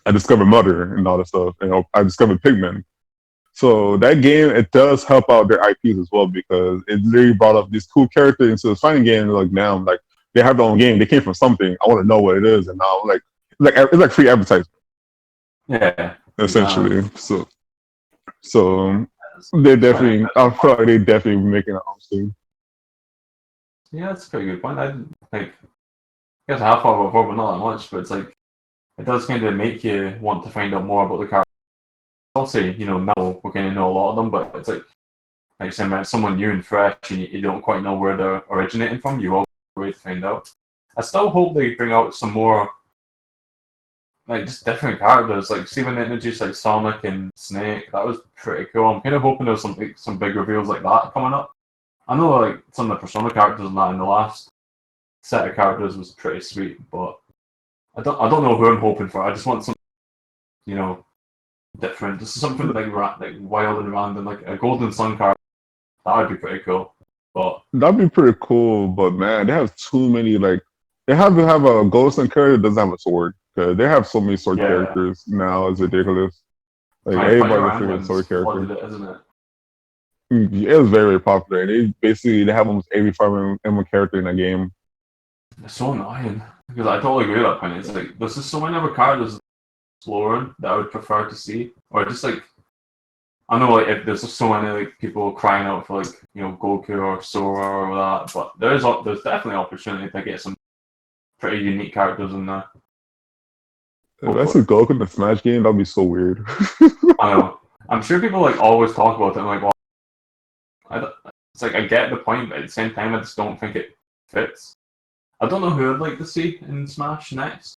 I discovered Mother and all that stuff. I discovered Pigman. So that game it does help out their IPs as well because it literally brought up these cool characters into the fighting game. Like now, like they have their own game. They came from something. I want to know what it is, and now like it's like free advertising Yeah. essentially. So they It's quite definitely. I feel like they definitely making an soon. Yeah, that's a pretty good point. I didn't think. I guess I have thought about it, but not that much. But it's like it does kind of make you want to find out more about the character. I'll say, now we kind of know a lot of them, but it's like saying about someone new and fresh, and you don't quite know where they're originating from. You always wait to find out. I still hope they bring out some more, like just different characters. Like see when they introduced like Sonic and Snake, that was pretty cool. I'm kind of hoping there's some big reveals like that coming up. I know like some of the Persona characters and that in the last set of characters was pretty sweet, but I don't know who I'm hoping for. I just want some, you know, different. Just something like wild and random, like a Golden Sun card. That would be pretty cool. But That'd be pretty cool, but man, they have too many. Like they have to have a ghost and character that doesn't have a sword because they have so many sword yeah, characters now. It's ridiculous. Like my Fire everybody's a Emblem's sword character. flooded it, isn't it? It was very, very popular. And they have almost every Fire Emblem character in that game. It's so annoying because I totally agree with that point. It's like there's just so many other characters exploring that I would prefer to see, or just like I know like if there's just so many like people crying out for like Goku or Sora or that, but there's definitely opportunity to get some pretty unique characters in there. If that's a Hopefully, Goku in the Smash game, that'd be so weird. I know. I'm sure people like always talk about it. And, like, well, it's like I get the point, but at the same time, I just don't think it fits. I don't know who I'd like to see in Smash next.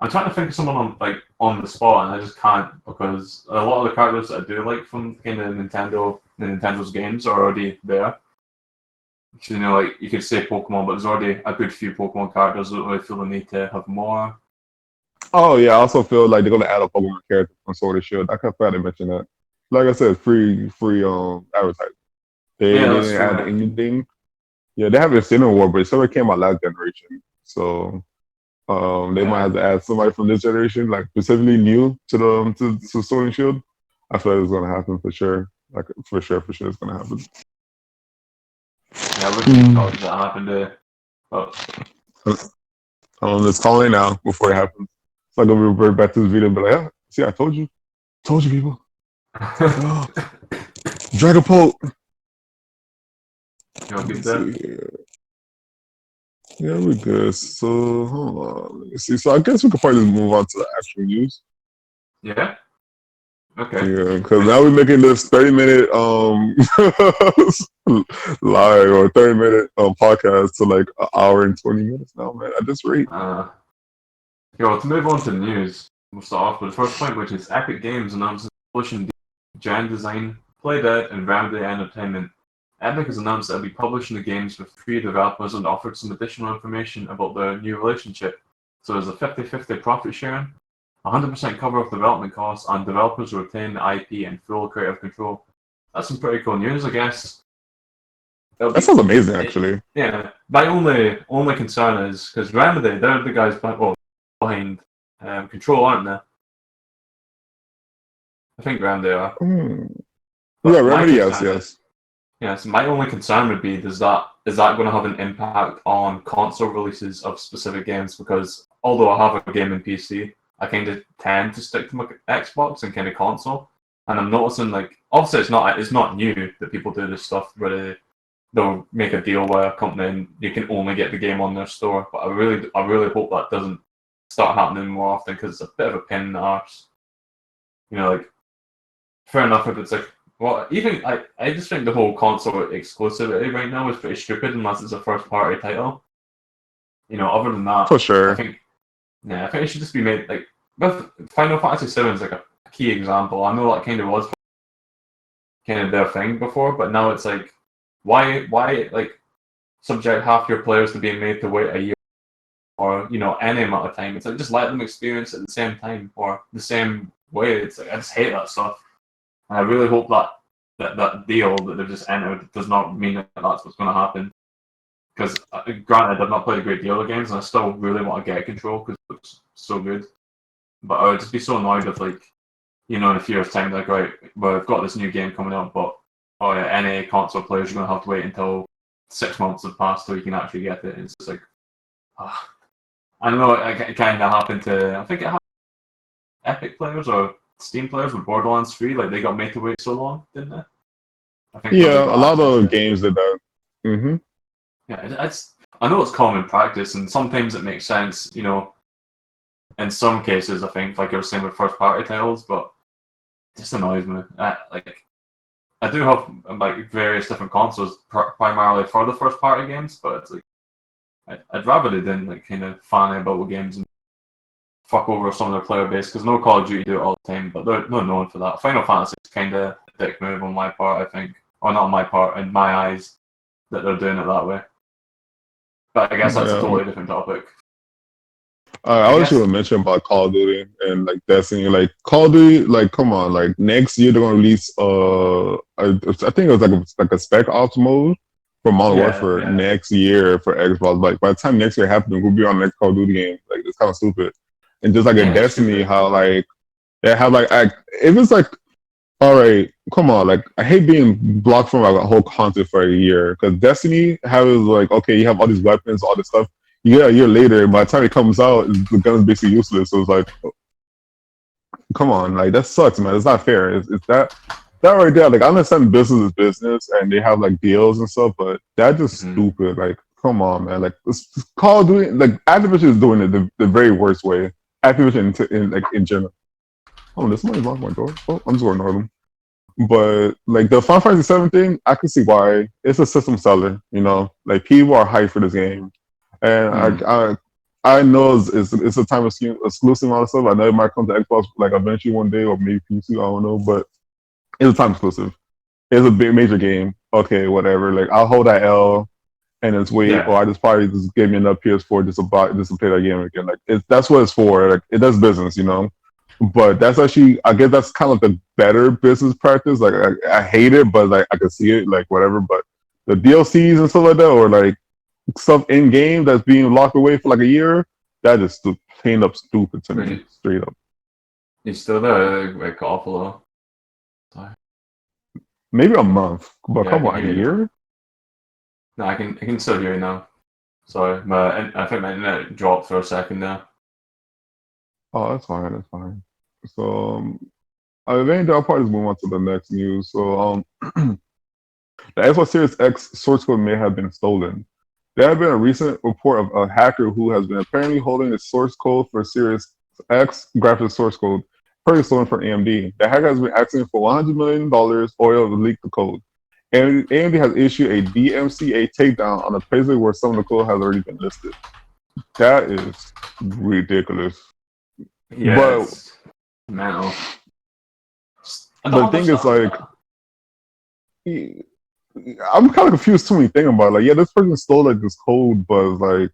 I'm trying to think of someone on the spot, and I just can't because a lot of the characters that I do like from kind of Nintendo's games are already there. Like you could say Pokemon, but there's already a good few Pokemon characters. I don't really feel the need to have more. Oh yeah, I also feel like they're gonna add a Pokemon character from Sword and Shield. I kind of forgot to mention that. Like I said, free advertising. They Yeah, that's didn't true. add Yeah. anything. Yeah, they have a Sinnoh War, but it sort of came out last generation. So they might Yeah. have to add somebody from this generation, like specifically new to the to Sword and Shield. I feel like it's gonna happen for sure. Like for sure, it's gonna happen. Yeah, I wouldn't be shocked if that happened. But Let's call it now before it happens. It's not gonna revert back to this video and be like, oh, see, I told you people. Oh, Dragapult. Good Let's there. see here. Yeah, we're good. So hold on, let me see. So I guess we could probably just move on to the actual news. Yeah. Okay. Yeah, because now we're making this 30-minute live or 30-minute podcast to like an hour and 20 minutes now, man. At this rate. Well, to move on to the news, we'll start off with the first point, which is Epic Games announces publishing Gen Design, Playdead, and Remedy Entertainment. Epic has announced that it'll be publishing the games with 3 developers and offered some additional information about their new relationship. So there's a 50-50 profit sharing, 100% cover of development costs, and developers will retain the IP and full creative control. That's some pretty cool news, I guess. it'll That be sounds amazing, actually. yeah. My only concern is because Remedy, they're the guys behind Control, aren't they? I think Remedy are. Hmm. Yeah, But my Remedy, yes, concern yes. is, yeah, so my only concern would be is that going to have an impact on console releases of specific games? Because although I have a game in PC, I kind of tend to stick to my Xbox and kind of console. And I'm noticing like obviously it's not new that people do this stuff where they'll make a deal with a company and you can only get the game on their store. But I really hope that doesn't start happening more often because it's a bit of a pain in the arse. Like fair enough if it's like well, even I just think the whole console exclusivity right now is pretty stupid unless it's a first party title. Other than that, For I sure. think yeah, I think it should just be made like with Final Fantasy VII is like a key example. I know that kind of was kind of their thing before, but now it's like why like subject half your players to being made to wait a year or any amount of time. It's like just let them experience it at the same time or the same way. It's like I just hate that stuff. And I really hope that deal that they've just entered does not mean that that's what's going to happen. Because granted, I've not played a great deal of games, and I still really want to get Control because it looks so good. But I would just be so annoyed if, like, in a few years' time, like, right, well, I've got this new game coming up, but oh yeah, any console players are going to have to wait until 6 months have passed till you can actually get it. And it's just like, ah. I don't know, it kind of happened to, I think it happened to Epic players or Steam players with Borderlands 3, like, they got made to wait so long, didn't they? I think when they Yeah, a got lot access to of it. games did that. Hmm. Yeah, I know it's common practice, and sometimes it makes sense. In some cases, I think, like I was saying with first party titles, but it just annoys me. I do have like various different consoles primarily for the first party games, but it's like I'd rather they didn't like kind of fan about the games and fuck over some of their player base because no Call of Duty do it all the time, but they're not known for that. Final Fantasy is kind of a dick move on my part, I think, or not on my part, in my eyes, that they're doing it that way. But I guess that's a Yeah. totally different topic. I I was guess going to mention about Call of Duty and like Destiny. Like Call of Duty, like come on, like next year they're going to release. I think it was like a spec ops mode for Modern yeah, Warfare yeah. next year for Xbox. Like by the time next year happens, we'll be on the next Call of Duty game. Like it's kind of stupid. And just like in Yeah, it's Destiny, stupid. how like they have like if it's like all right, come on, like I hate being blocked from like a whole content for a year because Destiny has like okay, you have all these weapons, all this stuff. You get a year later, by the time it comes out, the gun's basically useless. So it's like, come on, like that sucks, man. It's not fair. It's that right there. Like I understand business is business, and they have like deals and stuff, but that's just Hmm. stupid. Like, come on, man. Like it's Call of Duty, like Activision is doing it the very worst way. Activision in general. Oh, this somebody's knocking my door. Oh, I'm just going to ignore them. But like the Final Fantasy 7 thing, I can see why. It's a system seller, Like people are hyped for this game, and Hmm. I know it's a time exclusive and all that stuff. I know it might come to Xbox like eventually one day or maybe PC. I don't know, but it's a time exclusive. It's a big major game. Okay, whatever. Like I'll hold that L and just wait, Yeah. or I just probably just give me enough PS4 just to play that game again. Like that's what it's for. Like it does business. But that's actually, I guess that's kind of like the better business practice. Like I hate it, but like I can see it, like whatever. But the DLCs and stuff like that, or like stuff in game that's being locked away for like a year, that is plain up stupid to me, Wait, straight up. you still there? Like awful. Sorry. Maybe a month, but Yeah, I come can on, a hear you now. year? No, I can still hear you now. Sorry, I think my internet dropped for a second there. Oh, that's fine. That's fine. So, I think I'll probably just move on to the next news. So, the Xbox Series X source code may have been stolen. There has been a recent report of a hacker who has been apparently holding the source code for Series X graphics source code, apparently stolen from AMD. The hacker has been asking for $100 million oil to leak the code. And AMD has issued a DMCA takedown on a page where some of the code has already been listed. That is ridiculous. Yeah, But it's mental. I the don't thing is, understand like, that. I'm kind of confused too many things about it. Like, yeah, this person stole like this code, but like,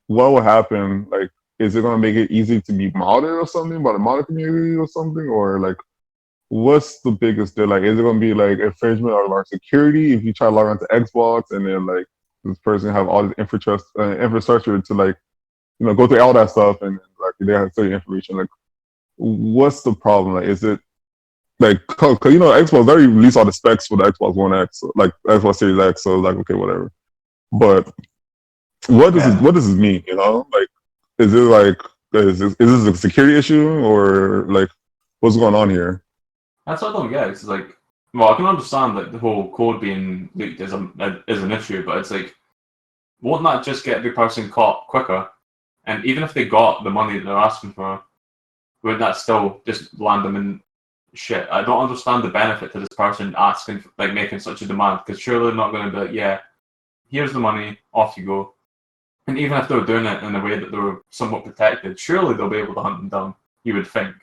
what will happen? Like, is it gonna make it easy to be modded or something by the modder community or something, or like, what's the biggest deal? Like, is it gonna be like infringement or like security if you try to log onto Xbox and then like this person have all this infrastructure to like go through all that stuff and like they have certain information. Like, what's the problem? Like, is it like cause Xbox already released all the specs for the Xbox One X, like Xbox Series X, so like okay, whatever. But Yeah, what does this mean? Like is it like is this a security issue or like what's going on here? that's what I don't get. It's like, well, I can understand like the whole code being leaked is an issue, but it's like, won't that just get the person caught quicker? And even if they got the money that they're asking for, would that still just land them in shit? I don't understand the benefit to this person asking, like making such a demand, because surely they're not going to be like, yeah, here's the money, off you go. And even if they were doing it in a way that they were somewhat protected, surely they'll be able to hunt them down, you would think.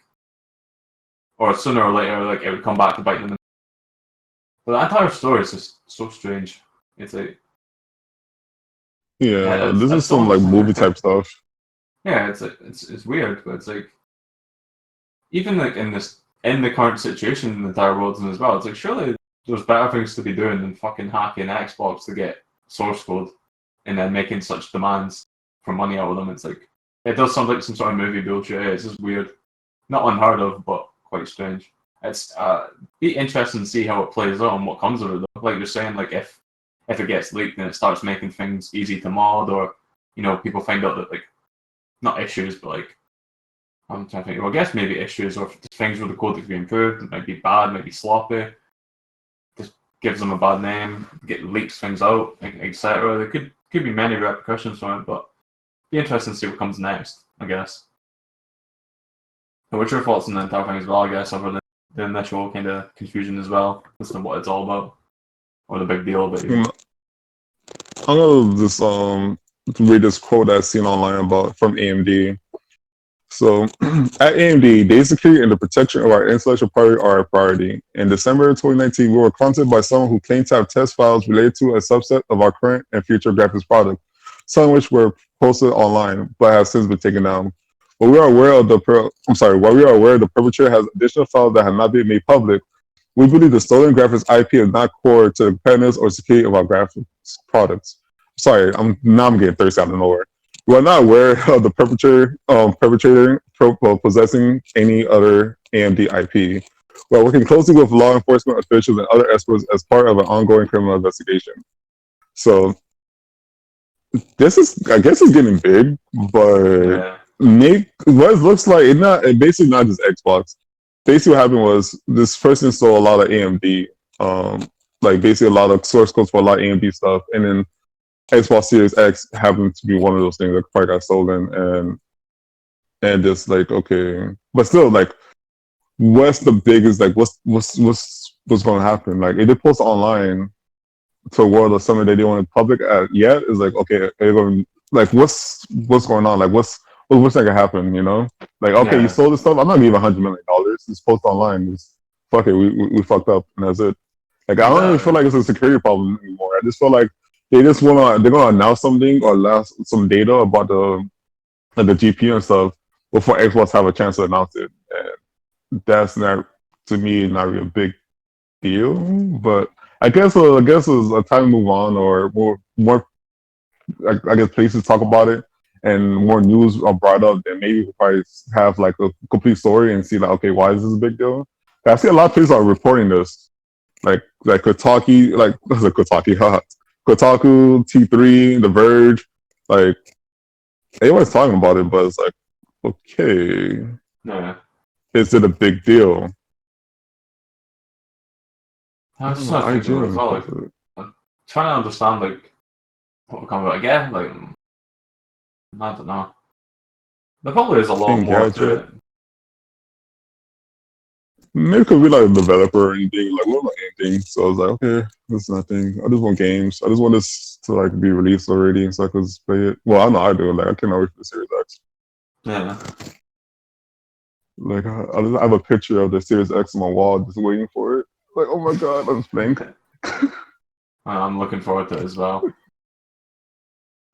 Or sooner or later, like it would come back to bite them. But the entire story is just so strange. It's like, Yeah, yeah, this I is some don't like movie understand. type stuff. Yeah, it's weird, but it's like even like in the current situation in the entire world as well, it's like surely there's better things to be doing than fucking hacking Xbox to get source code and then making such demands for money out of them. It's like it does sound like some sort of movie bullshit. It's just weird, not unheard of, but quite strange. It's be interesting to see how it plays out and what comes of it. Though. Like you're saying, like if it gets leaked and it starts making things easy to mod, or people find out that like not issues, but like I'm trying to think. Well, I guess maybe issues or things where the code could be improved. It might be bad, might be sloppy. Just gives them a bad name. Get leaks things out, etc. There could be many repercussions from it, but be interesting to see what comes next. I guess. So what's your thoughts on the entire thing as well? I guess over the initial kind of confusion as well as to what it's all about or the big deal about even. I'm gonna just read this quote I've seen online about from AMD. So at AMD, data security and the protection of our intellectual property are a priority. In December 2019, we were contacted by someone who claimed to have test files related to a subset of our current and future graphics product, some of which were posted online but have since been taken down. While we are aware of while we are aware the perpetrator has additional files that have not been made public, we believe the stolen graphics IP is not core to the competitiveness or security of our graphics products. Sorry, I'm getting thirsty out of nowhere. We are not aware of the perpetrator possessing any other AMD IP. We are working closely with law enforcement officials and other experts as part of an ongoing criminal investigation. So this is, I guess, it's getting big, but Yeah, what it looks like it basically not just Xbox. Basically, what happened was this person stole a lot of AMD, like basically a lot of source codes for a lot of AMD stuff, and then Xbox Series X happened to be one of those things that probably got stolen, and just like okay, but still like, what's the biggest like what's going to happen? Like, if they post online to a world of something they didn't want to public at yet, is like okay, they're going like what's going on? Like what's that gonna happen? Like okay, you yeah, sold this stuff. I'm not giving $100 million. Just post online. Just fuck it. We fucked up, and that's it. Like I don't even feel exactly. like it's a security problem anymore. I just feel like they're gonna announce something or announce some data about the GPU and stuff before Xbox have a chance to announce it. And that's not, to me, not really a big deal. But I guess it's a time to move on, or more I guess places talk about it and more news are brought up. Then maybe we'll probably have like a complete story and see like okay, why is this a big deal? I see a lot of places are reporting this, like Kotaku, like what's it, Kotaku, haha. Kotaku, T3, The Verge, like everyone's talking about it, but it's like, okay, Yeah, is it a big deal? I I was don't just know, not thinking about it as IGN well. Like posted it. I'm trying to understand like what will come about again. Like I don't know. There probably is a lot more to Engadget. it. Maybe because we like a developer or anything, like we don't like anything. So I was like, okay, this is nothing. I just want games. I just want this to like be released already so I could just play it. Well, I know I do. Like I cannot wait for the Series X. Yeah, Like I have a picture of the Series X on my wall, just waiting for it. Like, oh my god, I'm just playing. I'm looking forward to it as well.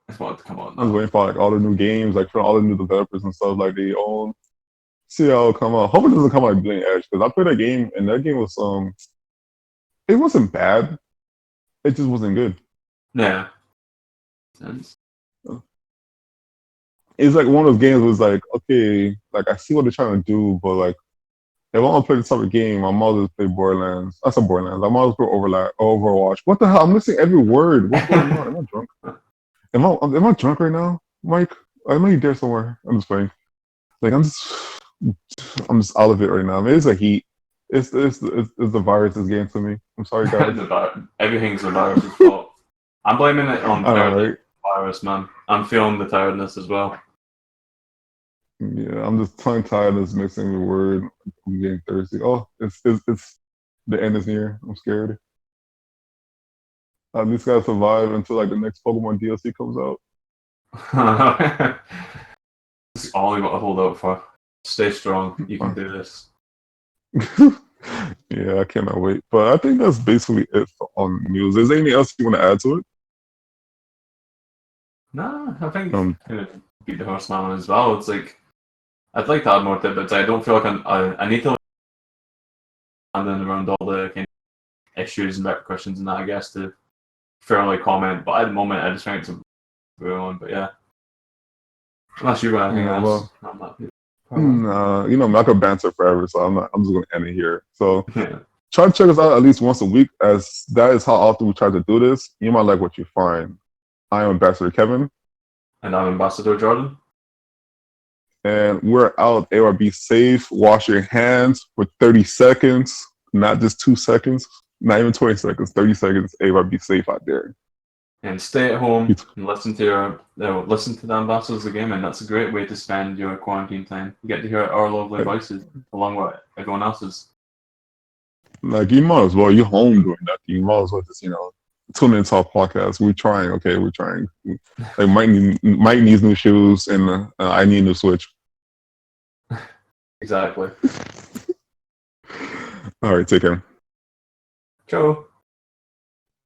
I just want it to come out I was now. waiting for like all the new games, like for all the new developers and stuff like they own. See how it'll come out. Hope it doesn't come out like Bleeding Edge because I played that game and that game was it wasn't bad. It just wasn't good. Yeah. Sense. It's like one of those games was like, okay, like I see what they're trying to do, but like if I want to play this type of game, I might as well play Borderlands. That's a Borderlands. I might as well play Overwatch. What the hell? I'm missing every word. What's going on? Am I drunk? Am I drunk right now, Mike? I know you're there somewhere. I'm just playing. Like I'm just out of it right now. Maybe it's the heat. It's the virus is getting to me. I'm sorry, guys. Everything's the virus's fault. I'm blaming it on I know, the right? virus, man. I'm feeling the tiredness as well. Yeah, I'm just tongue tied. Just mixing the word. I'm getting thirsty. Oh, it's the end is near. I'm scared. At least gotta survive until like the next Pokemon DLC comes out. That's all you got to hold out for. Stay strong. You can do this. Yeah, I cannot wait. But I think that's basically it on news. Is there anything else you want to add to it? Nah, I think Um, kind of beat the horse now as well. It's like I'd like to add more tidbits. I don't feel like I need to land in around all the kind of issues and repercussions and that, I guess, to fairly comment. But at the moment, I just think it's a good one. But yeah, unless you've got anything yeah, else, well, I'm happy. nah, you know, I'm not gonna banter forever, so I'm not. I'm just gonna end it here. So Yeah. try to check us out at least once a week, as that is how often we try to do this. You might like what you find. I am Ambassador Kevin, And I'm Ambassador Jordan. and we're out. AR, be safe. Wash your hands for 30 seconds, not just 2 seconds, not even 20 seconds. 30 seconds. AR, be safe out there. And stay at home and listen to the ambassadors of the game, and that's a great way to spend your quarantine time. You get to hear our lovely voices along with everyone else's. Like you might as well. You're home doing that. You might as well just tune into our podcast. We're trying. Okay, we're trying. Like Mike needs new shoes, and I need a new Switch. Exactly. All right, take care. Ciao.